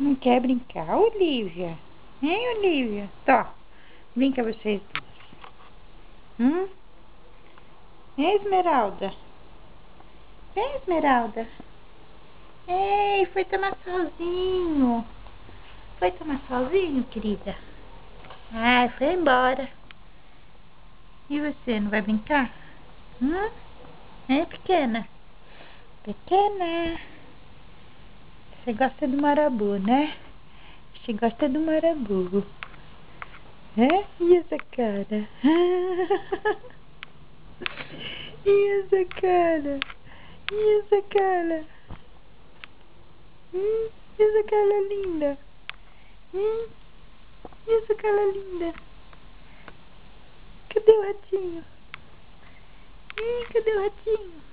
Não quer brincar, Olivia? Hein, Olivia? Tá, brinca vocês duas. Hein, Esmeralda? Vem, Esmeralda. Ei, foi tomar solzinho. Foi tomar solzinho, querida? Ai, foi embora. E você, não vai brincar? É, pequena? Pequena. Você gosta do marabu, né? Você gosta do marabu. É? E essa cara? E essa cara? E essa cara? E essa cara linda? E essa cara linda? Cadê o ratinho? Cadê o ratinho?